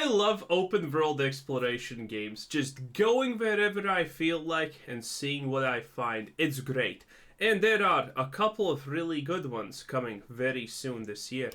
I love open world exploration games. Just going wherever I feel like and seeing what I find. It's great. And there are a couple of really good ones coming very soon this year.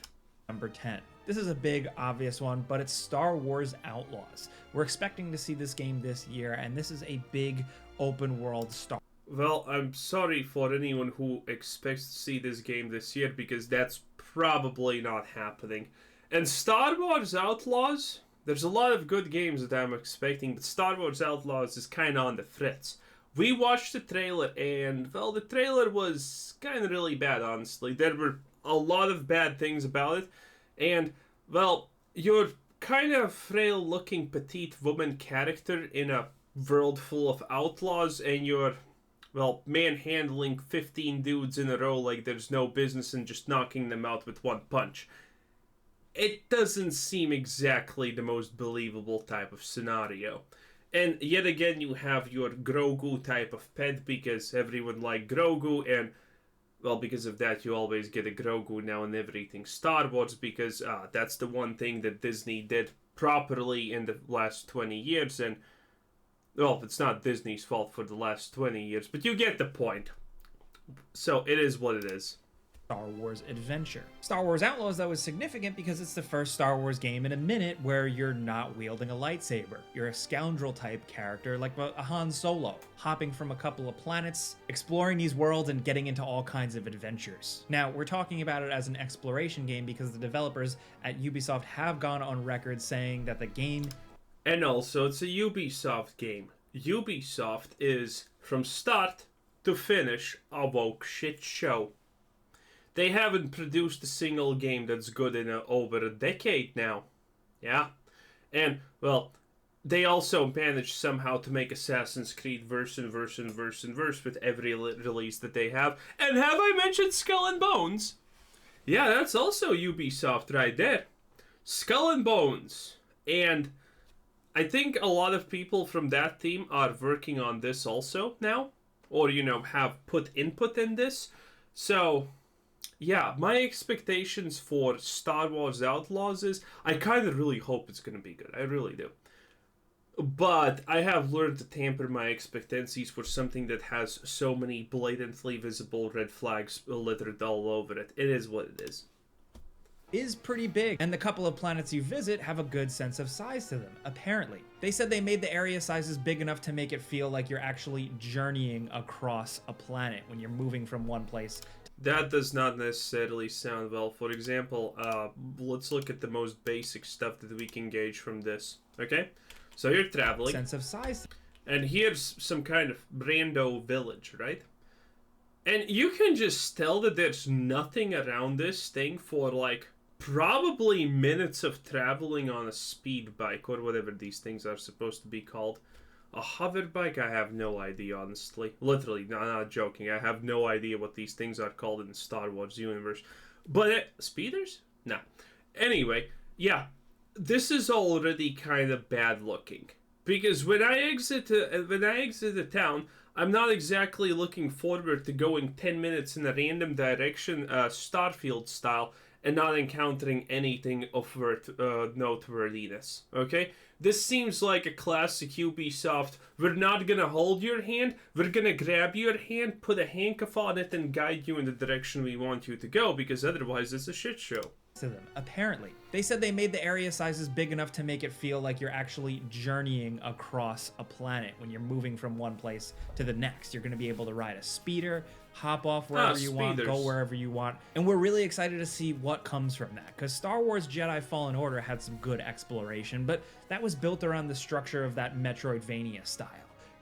Number 10. This is a big, obvious one, but it's Star Wars Outlaws. We're expecting to see this game this year, and this is a big open world Star. Well, I'm sorry for anyone who expects to see this game this year, because that's probably not happening. And Star Wars Outlaws, there's a lot of good games that I'm expecting, but Star Wars Outlaws is kind of on the fritz. We watched the trailer, and, well, the trailer was kind of really bad, honestly. There were a lot of bad things about it, and, well, you're kind of frail-looking petite woman character in a world full of outlaws, and you're, well, manhandling 15 dudes in a row like there's no business and just knocking them out with one punch. It doesn't seem exactly the most believable type of scenario. And yet again, you have your Grogu type of pet, because everyone liked Grogu, and, well, because of that, you always get a Grogu now in everything Star Wars, because that's the one thing that Disney did properly in the last 20 years, and, well, it's not Disney's fault for the last 20 years, but you get the point. So, it is what it is. Star Wars adventure. Star Wars Outlaws, though, is significant because it's the first Star Wars game in a minute where you're not wielding a lightsaber. You're a scoundrel-type character like a Han Solo, hopping from a couple of planets, exploring these worlds, and getting into all kinds of adventures. Now, we're talking about it as an exploration game because the developers at Ubisoft have gone on record saying that the game... And also, it's a Ubisoft game. Ubisoft is, from start to finish, a woke shit show. They haven't produced a single game that's good in over a decade now. Yeah. And, well, they also managed somehow to make Assassin's Creed verse with every release that they have. And have I mentioned Skull and Bones? Yeah, that's also Ubisoft right there. Skull and Bones. And I think a lot of people from that team are working on this also now. Or, you know, have put input in this. So... yeah, my expectations for Star Wars Outlaws is, I kind of really hope it's going to be good. I really do. But I have learned to tamper my expectancies for something that has so many blatantly visible red flags littered all over it. It is what it is. Is pretty big, and the couple of planets you visit have a good sense of size to them, apparently. They said they made the area sizes big enough to make it feel like you're actually journeying across a planet when you're moving from one place. That does not necessarily sound well. For example, let's look at the most basic stuff that we can gauge from this. Okay? So you're traveling. Sense of size. And here's some kind of rando village, right? And you can just tell that there's nothing around this thing for, like, probably minutes of traveling on a speed bike, or whatever these things are supposed to be called. A hover bike? I have no idea, honestly. Literally, not joking. I have no idea what these things are called in the Star Wars universe. But, speeders? No. Anyway, yeah. This is already kind of bad looking. Because when I exit a town, I'm not exactly looking forward to going 10 minutes in a random direction, Starfield style, and not encountering anything of noteworthiness, okay? This seems like a classic Ubisoft, we're not gonna hold your hand, we're gonna grab your hand, put a handcuff on it, and guide you in the direction we want you to go, because otherwise it's a shit show. To them, apparently. They said they made the area sizes big enough to make it feel like you're actually journeying across a planet when you're moving from one place to the next. You're going to be able to ride a speeder, hop off wherever you want, go wherever you want. And we're really excited to see what comes from that, because Star Wars Jedi Fallen Order had some good exploration, but that was built around the structure of that Metroidvania style.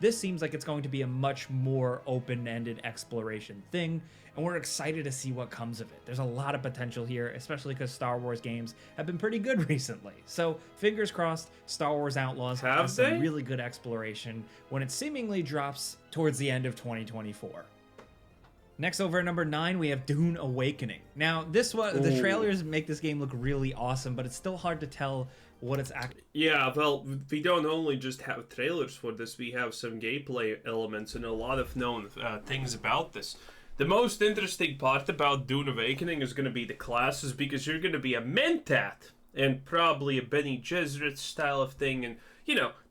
This seems like it's going to be a much more open-ended exploration thing, and we're excited to see what comes of it. There's a lot of potential here, especially because Star Wars games have been pretty good recently. So, fingers crossed, Star Wars Outlaws has some really good exploration when it seemingly drops towards the end of 2024. Next, over at number 9, we have Dune Awakening. Now, this one, the trailers make this game look really awesome, but it's still hard to tell what it's actually... Yeah, well, we don't only just have trailers for this, we have some gameplay elements and a lot of known things about this. The most interesting part about Dune Awakening is going to be the classes, because you're going to be a Mentat. and probably a Bene Gesserit style of thing, and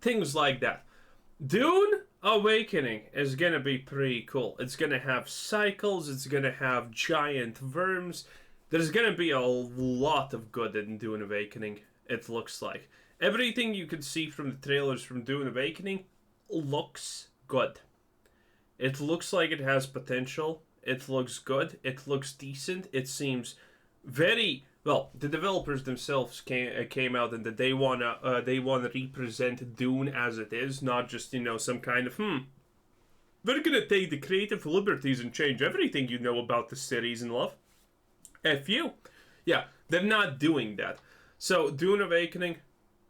things like that. Dune Awakening is gonna be pretty cool. It's gonna have cycles, it's gonna have giant worms. There's gonna be a lot of good in Dune Awakening, it looks like. Everything you could see from the trailers from Dune Awakening looks good. It looks like it has potential. It looks good. It looks decent. It seems very well. The developers themselves came out and that they wanna represent Dune as it is, not just some kind of we're gonna take the creative liberties and change everything you know about the series and love. F you. Yeah, they're not doing that. So Dune Awakening,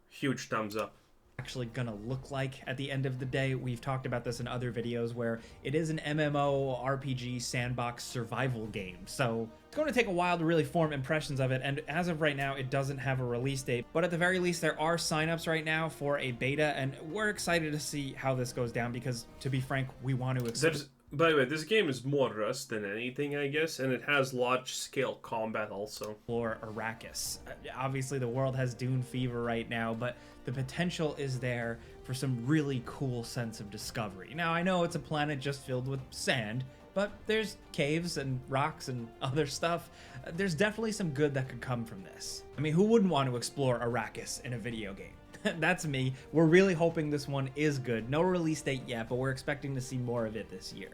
huge thumbs up. Actually gonna look like at the end of the day. We've talked about this in other videos where it is an MMO RPG sandbox survival game, so it's going to take a while to really form impressions of it, and as of right now it doesn't have a release date, but at the very least there are signups right now for a beta, and we're excited to see how this goes down because, to be frank, we want to by the way, this game is more Rust than anything, I guess, and it has large-scale combat also. Explore Arrakis. Obviously, the world has Dune fever right now, but the potential is there for some really cool sense of discovery. Now, I know it's a planet just filled with sand, but there's caves and rocks and other stuff. There's definitely some good that could come from this. I mean, who wouldn't want to explore Arrakis in a video game? That's me. We're really hoping this one is good. No release date yet, but we're expecting to see more of it this year.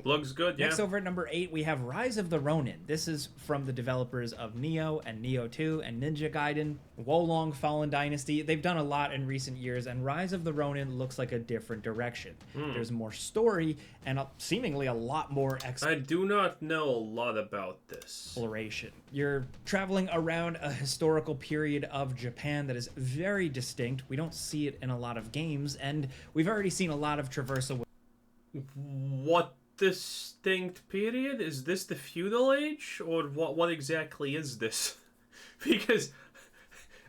Looks good, yeah. Next, over at number 8, we have Rise of the Ronin. This is from the developers of Nioh and Nioh 2 and Ninja Gaiden, Wolong Fallen Dynasty. They've done a lot in recent years, and Rise of the Ronin looks like a different direction. There's more story and seemingly a lot more I do not know a lot about this. Exploration. You're traveling around a historical period of Japan that is very distinct. We don't see it in a lot of games, and we've already seen a lot of traversal. What distinct period? Is this the feudal age, or what exactly is this? Because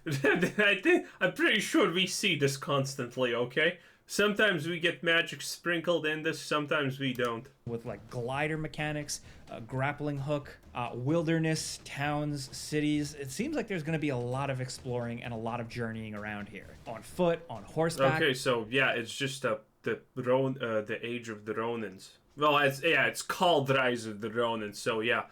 I'm pretty sure we see this constantly, okay? Sometimes we get magic sprinkled in this, sometimes we don't. With like glider mechanics, grappling hook, wilderness, towns, cities. It seems like there's going to be a lot of exploring and a lot of journeying around here. On foot, on horseback. Okay, so yeah, it's just the age of the Ronins. Well, it's called Rise of the Ronin, so yeah.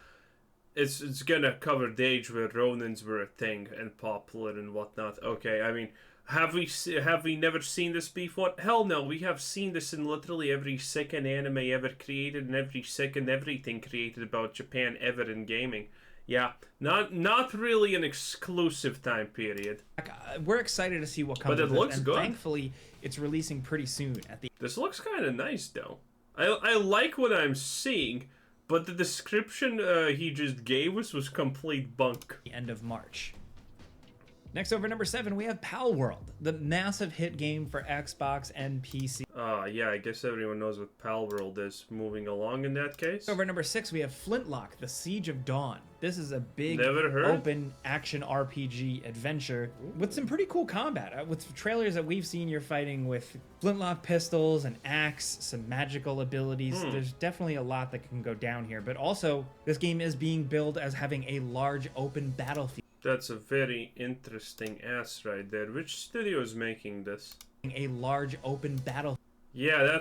It's gonna cover the age where Ronins were a thing and popular and whatnot. Okay, I mean, have we never seen this before? Hell no, we have seen this in literally every second anime ever created and every second everything created about Japan ever in gaming. Yeah, not really an exclusive time period. We're excited to see what comes. But it looks good. Thankfully, it's releasing pretty soon. This looks kind of nice though. I like what I'm seeing, but the description he just gave us was complete bunk. The end of March. Next, over number 7, we have Pal World, the massive hit game for Xbox and PC. Yeah, I guess everyone knows what Pal World is. Moving along in that case. Over number 6, we have Flintlock, The Siege of Dawn. This is a big open action RPG adventure with some pretty cool combat. With trailers that we've seen, you're fighting with flintlock pistols, an axe, some magical abilities. There's definitely a lot that can go down here, but also this game is being billed as having a large open battlefield. That's a very interesting ass right there. Which studio is making this? A large open battle. Yeah,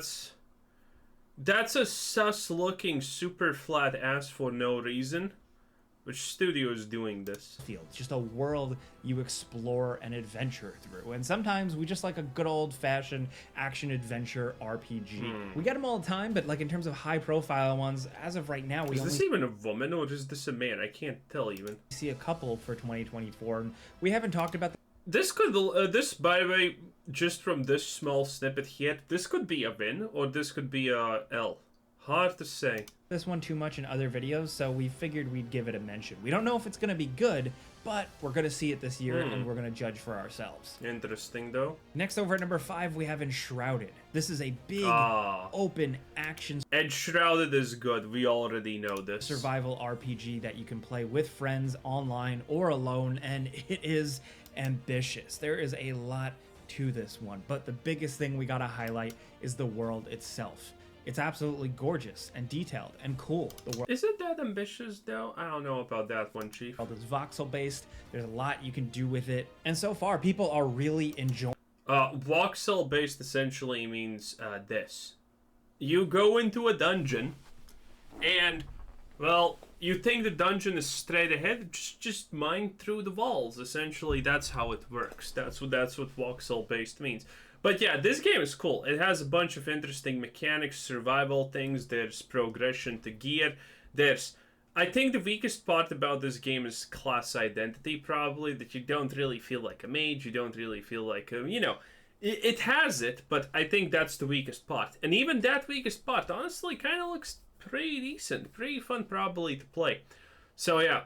that's a sus-looking super flat ass for no reason. Which studio is doing this? It's just a world you explore and adventure through. And sometimes we just like a good old-fashioned action-adventure RPG. We get them all the time, but like in terms of high-profile ones, as of right now, Is this even a woman or is this a man? I can't tell even. See a couple for 2024. And we haven't talked about this could, by the way, just from this small snippet here, this could be a win or this could be a L. Hard to say. This one too much in other videos, so we figured we'd give it a mention. We don't know if it's going to be good, but we're going to see it this year, and we're going to judge for ourselves. Interesting, though. Next, over at number 5, we have Enshrouded. This is a big, open action... Enshrouded is good. We already know this. Survival RPG that you can play with friends, online, or alone, and it is ambitious. There is a lot to this one, but the biggest thing we got to highlight is the world itself. It's absolutely gorgeous and detailed and cool. The world Is it that ambitious, though? I don't know about that one, Chief. is voxel based. There's a lot you can do with it. And so far, people are really enjoying. Voxel based essentially means this. You go into a dungeon, and, well, you think the dungeon is straight ahead, just mine through the walls. Essentially, that's how it works. That's what voxel based means. But yeah, this game is cool. It has a bunch of interesting mechanics, survival things. There's progression to gear. I think the weakest part about this game is class identity, probably, that you don't really feel like a mage, you don't really feel like a, it has it, but I think that's the weakest part. And even that weakest part, honestly, kind of looks pretty decent, pretty fun probably to play. So yeah,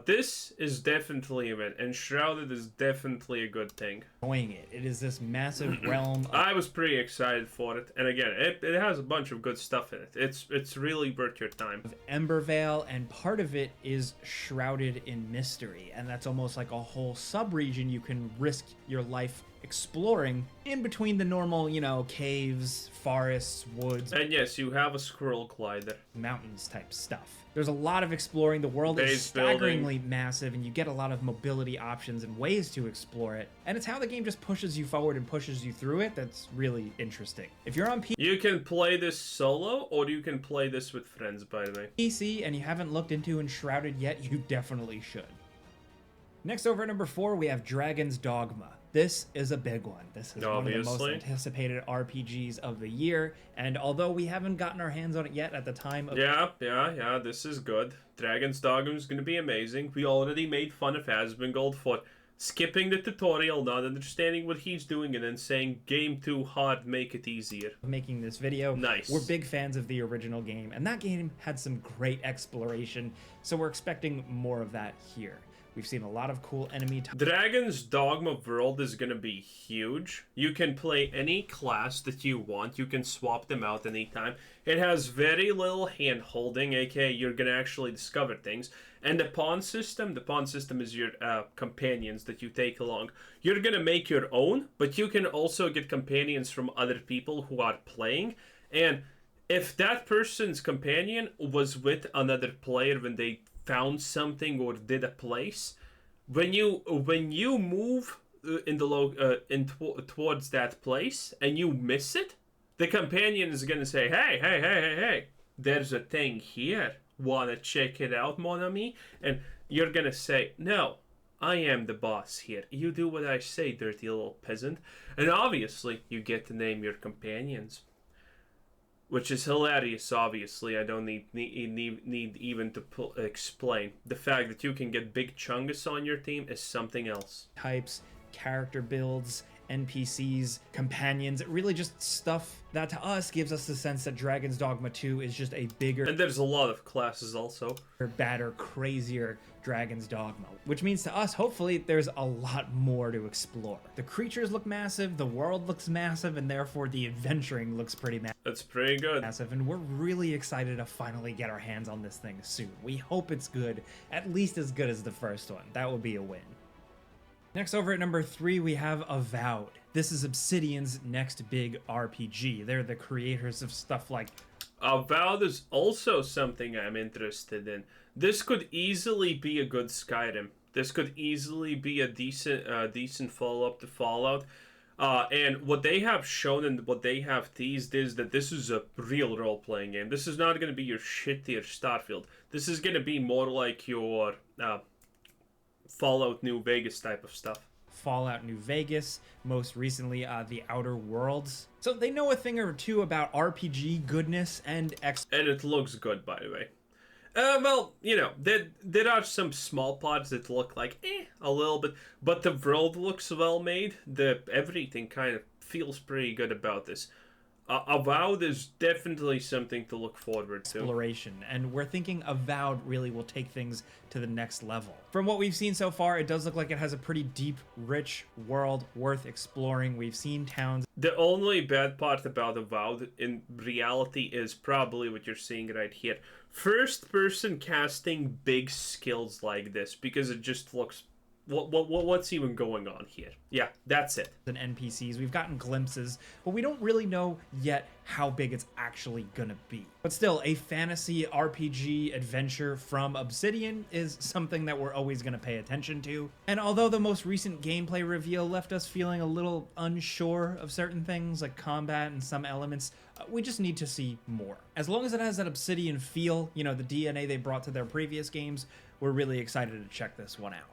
this is definitely a win, and Shrouded is definitely a good thing. Enjoying it. It is this massive realm. I was pretty excited for it, and again, it has a bunch of good stuff in it. It's really worth your time. Of Embervale, and part of it is shrouded in mystery, and that's almost like a whole sub-region you can risk your life exploring in between the normal, caves, forests, woods, And yes, you have a squirrel glider. mountains type stuff. There's a lot of exploring. The world is Base staggeringly massive, and you get a lot of mobility options and ways to explore it. And it's how the game just pushes you forward and pushes you through it that's really interesting. If you're on You can play this solo, or you can play this with friends, by the way. PC and you haven't looked into Enshrouded yet, you definitely should. Next, over at number 4, we have Dragon's Dogma. This is a big one. This is one of the most Obviously. anticipated RPGs of the year, and although we haven't gotten our hands on it yet at the time of Yeah, this is good. Dragon's Dogma is gonna be amazing. We already made fun of Asmongold for skipping the tutorial, not understanding what he's doing, and then saying, game too hard, make it easier. making this video. Nice. We're big fans of the original game, and that game had some great exploration, so we're expecting more of that here. We've seen a lot of cool enemy types. Dragon's Dogma world is gonna be huge. You can play any class that you want. You can swap them out anytime. It has very little hand holding, aka you're gonna actually discover things. And the pawn system is your companions that you take along. You're gonna make your own, but you can also get companions from other people who are playing. And if that person's companion was with another player when they found something or did a place, when you move towards that place and you miss it, the companion is gonna say, hey, there's a thing here, wanna check it out, mon ami? And you're gonna say, no, I am the boss here, you do what I say, dirty little peasant. And obviously you get to name your companions, which is hilarious. Obviously, I don't need even to explain. The fact that you can get big chungus on your team is something else. Types, character builds, NPCs, companions, really just stuff that to us gives us the sense that Dragon's Dogma 2 is just a bigger, And there's a lot of classes also. badder, crazier Dragon's Dogma, which means to us, hopefully, there's a lot more to explore. The creatures look massive, the world looks massive, and therefore the adventuring looks pretty That's pretty good. massive, and we're really excited to finally get our hands on this thing soon. We hope it's good, at least as good as the first one. That would be a win. Next, over at number 3, we have Avowed. This is Obsidian's next big RPG. They're the creators of stuff like Avowed is also something I'm interested in. This could easily be a good Skyrim. This could easily be a decent follow-up to Fallout. And what they have shown and what they have teased is that this is a real role-playing game. This is not going to be your shittier Starfield. This is going to be more like your Fallout New Vegas type of stuff. Fallout New Vegas, most recently The Outer Worlds. So they know a thing or two about RPG goodness and And it looks good, by the way. Well, there are some small parts that look like a little bit, but the world looks well made. Everything kind of feels pretty good about this. Avowed is definitely something to look forward to. exploration, and we're thinking Avowed really will take things to the next level. From what we've seen so far, it does look like it has a pretty deep, rich world worth exploring. We've seen towns. The only bad part about Avowed in reality is probably what you're seeing right here. First person casting big skills like this, because it just looks what's even going on here? Yeah, that's it. And NPCs. We've gotten glimpses, but we don't really know yet how big it's actually gonna be. But still, a fantasy RPG adventure from Obsidian is something that we're always gonna pay attention to. And although the most recent gameplay reveal left us feeling a little unsure of certain things like combat and some elements, we just need to see more. As long as it has that Obsidian feel, you know, the DNA they brought to their previous games, we're really excited to check this one out.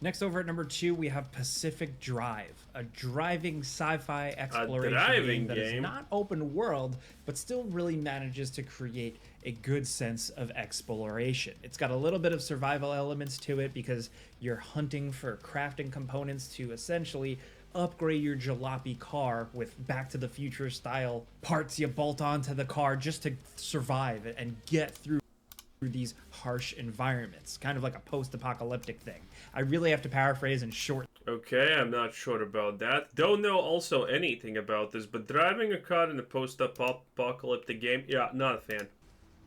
Next, over at number 2, we have Pacific Drive, a driving sci-fi exploration game that is not open world, but still really manages to create a good sense of exploration. It's got a little bit of survival elements to it because you're hunting for crafting components to essentially upgrade your jalopy car with Back to the Future style parts you bolt onto the car just to survive and get through these harsh environments, kind of like a post-apocalyptic thing. I really have to paraphrase in short. Okay, I'm not sure about that. Don't know also anything about this, but driving a car in a post-apocalyptic game, yeah, not a fan.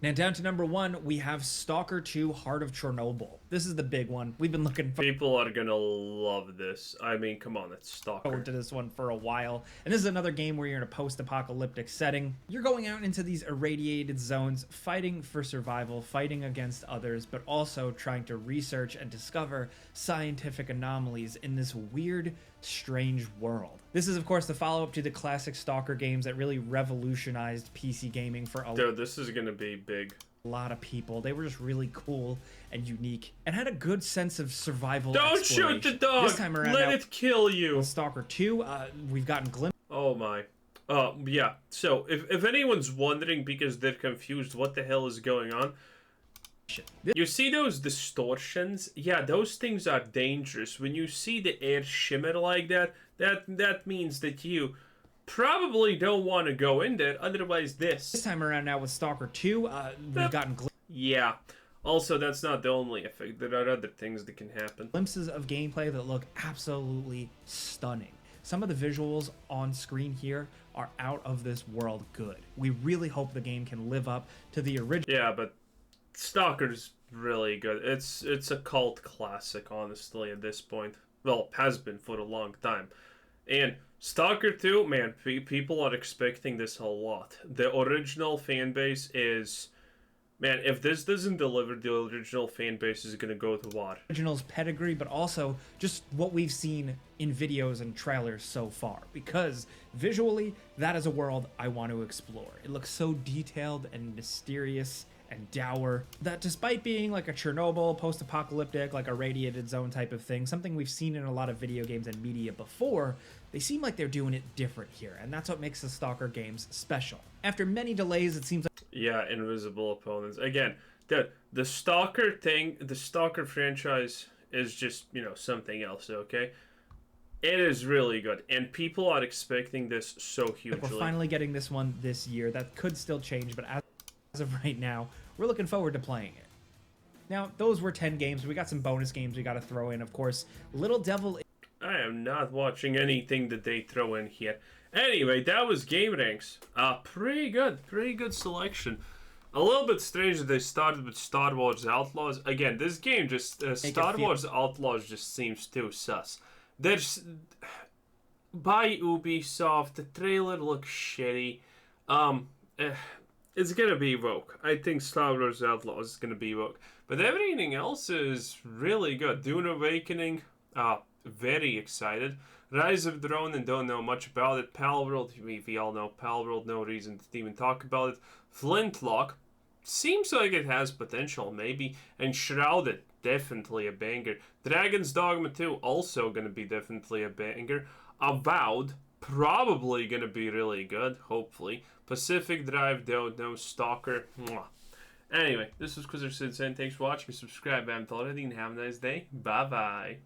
Now down to number 1, we have Stalker 2 Heart of Chernobyl. This is the big one. We've been looking People are gonna love this. I mean, come on, it's Stalker. forward to this one for a while. And this is another game where you're in a post-apocalyptic setting. You're going out into these irradiated zones, fighting for survival, fighting against others, but also trying to research and discover scientific anomalies in this weird, strange world. This is, of course, the follow-up to the classic Stalker games that really revolutionized PC gaming for a Dude, this is gonna be big. lot of people. They were just really cool and unique and had a good sense of survival. Don't shoot the dog! This time around, let it kill you! with Stalker 2, we've gotten glimpses. Oh my. Yeah. So, if anyone's wondering because they're confused what the hell is going on, you see those distortions? Yeah, those things are dangerous. When you see the air shimmer like that, that means that you probably don't want to go in there, otherwise This time around now with Stalker 2, we've gotten yeah. Also, that's not the only effect. There are other things that can happen. glimpses of gameplay that look absolutely stunning. Some of the visuals on screen here are out of this world good. We really hope the game can live up to the original. Yeah, but Stalker's really good. It's a cult classic, honestly, at this point. Well, has been for a long time. And Stalker 2, man, people are expecting this a lot. The original fan base is... Man, if this doesn't deliver, the original fan base is gonna go to war. Original's pedigree, but also just what we've seen in videos and trailers so far. Because visually, that is a world I want to explore. It looks so detailed and mysterious and dour that despite being like a Chernobyl, post-apocalyptic, like a radiated zone type of thing, something we've seen in a lot of video games and media before, they seem like they're doing it different here, and that's what makes the Stalker games special. After many delays, it seems like... Yeah, invisible opponents. Again, the Stalker thing, the Stalker franchise is just, you know, something else, okay? It is really good, and people are expecting this so hugely. We're finally getting this one this year. That could still change, but as of right now, we're looking forward to playing it. Now, those were 10 games. We got some bonus games we got to throw in, of course. Little Devil... I am not watching anything that they throw in here. Anyway, that was Game Ranks. Pretty good selection. A little bit strange that they started with Star Wars Outlaws. Again, this game just... Star Wars Outlaws just seems too sus. There's... By Ubisoft, the trailer looks shitty. It's gonna be woke. I think Star Wars Outlaws is gonna be woke. But everything else is really good. Dune Awakening, very excited. Rise of the Ronin, don't know much about it. Palworld, we all know Palworld, no reason to even talk about it. Flintlock, seems like it has potential, maybe. And Shrouded, definitely a banger. Dragon's Dogma 2, also gonna be definitely a banger. Avowed, probably gonna be really good, hopefully. Pacific Drive, don't know. Stalker, mwah. Anyway, this was Quizzer Sid saying thanks for watching. Subscribe if you haven't already, and have a nice day. Bye-bye.